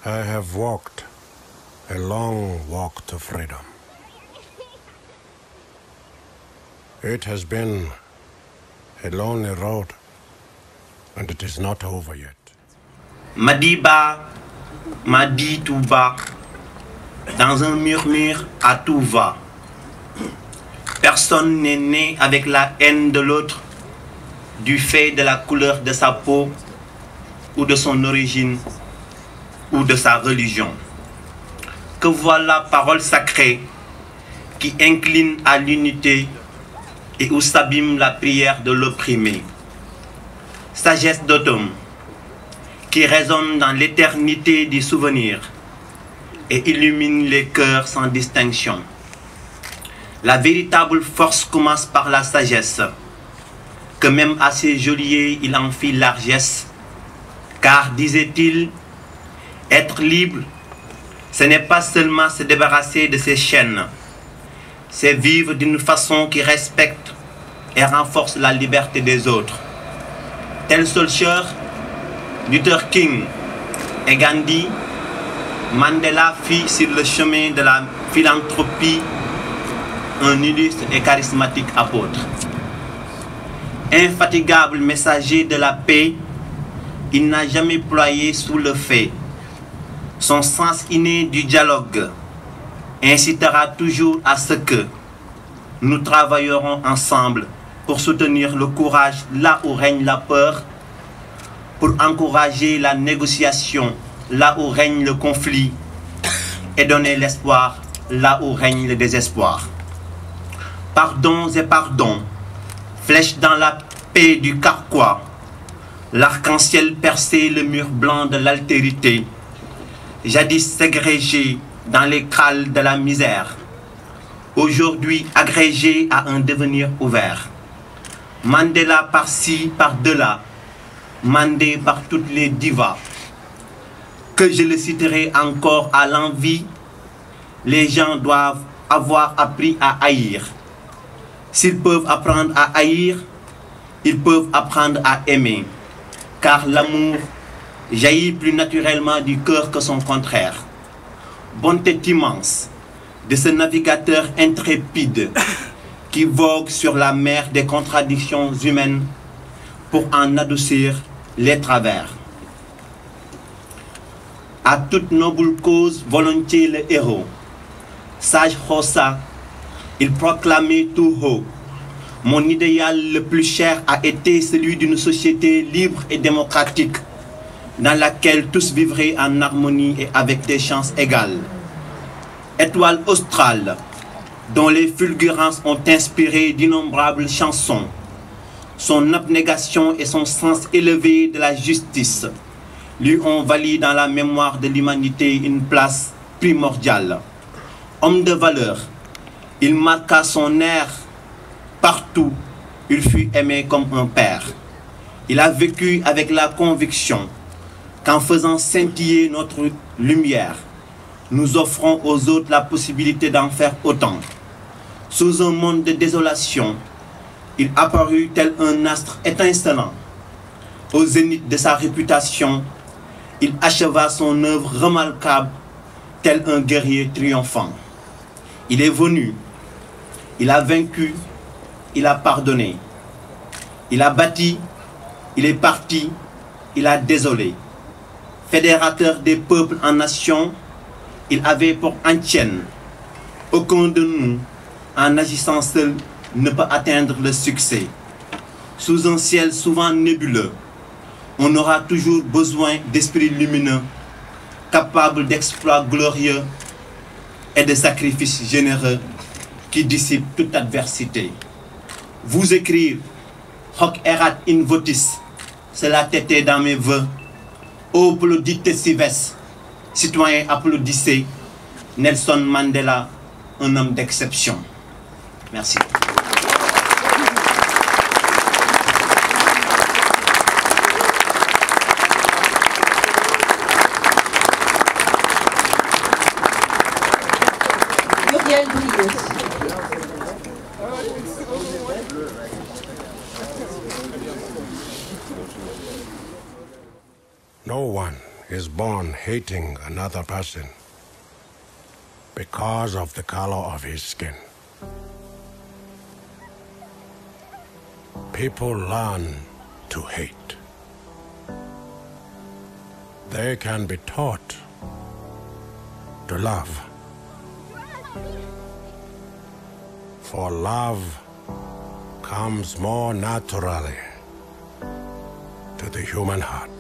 I have walked a long walk to freedom. It has been a lonely road, and it is not over yet. Madiba m'a dit tout bas, dans un murmure à tout va. Personne n'est né avec la haine de l'autre, du fait de la couleur de sa peau, ou de son origine, ou de sa religion. Que voilà parole sacrée qui incline à l'unité et où s'abîme la prière de l'opprimé. Sagesse d'automne qui résonne dans l'éternité du souvenir et illumine les cœurs sans distinction. La véritable force commence par la sagesse, que même à ses geôliers il en fit largesse, car, disait-il, être libre, ce n'est pas seulement se débarrasser de ses chaînes, c'est vivre d'une façon qui respecte et renforce la liberté des autres. Tel Solskjaer, Luther King et Gandhi, Mandela fit sur le chemin de la philanthropie un illustre et charismatique apôtre. Infatigable messager de la paix, il n'a jamais ployé sous le fait. Son sens inné du dialogue incitera toujours à ce que nous travaillerons ensemble pour soutenir le courage là où règne la peur, pour encourager la négociation là où règne le conflit et donner l'espoir là où règne le désespoir. Pardons et pardons, flèche dans la paix du carquois, l'arc-en-ciel perçait le mur blanc de l'altérité, jadis ségrégé dans les cales de la misère, aujourd'hui agrégé à un devenir ouvert. Mandela par-ci, par-delà, mandé par toutes les divas, que je le citerai encore à l'envi, les gens doivent avoir appris à haïr. S'ils peuvent apprendre à haïr, ils peuvent apprendre à aimer, car l'amour jaillit plus naturellement du cœur que son contraire. Bonté immense de ce navigateur intrépide qui vogue sur la mer des contradictions humaines pour en adoucir les travers. À toute noble cause, volontiers le héros. Sage Xhosa, il proclamait tout haut: mon idéal le plus cher a été celui d'une société libre et démocratique, dans laquelle tous vivraient en harmonie et avec des chances égales. Étoile australe, dont les fulgurances ont inspiré d'innombrables chansons, son abnégation et son sens élevé de la justice lui ont valu dans la mémoire de l'humanité une place primordiale. Homme de valeur, il marqua son air partout, il fut aimé comme un père. Il a vécu avec la conviction qu'en faisant scintiller notre lumière, nous offrons aux autres la possibilité d'en faire autant. Sous un monde de désolation, il apparut tel un astre étincelant. Au zénith de sa réputation, il acheva son œuvre remarquable tel un guerrier triomphant. Il est venu, il a vaincu, il a pardonné. Il a bâti, il est parti, il a désolé. Fédérateur des peuples en nations, il avait pour antienne: aucun de nous, en agissant seul, ne peut atteindre le succès. Sous un ciel souvent nébuleux, on aura toujours besoin d'esprits lumineux, capables d'exploits glorieux et de sacrifices généreux qui dissipent toute adversité. Vous écrire hoc erat in votis, cela t'était dans mes voeux. Ô applaudite cives, citoyens applaudissez, Nelson Mandela, un homme d'exception. Merci. No one is born hating another person because of the color of his skin. People learn to hate. They can be taught to love. For love comes more naturally to the human heart.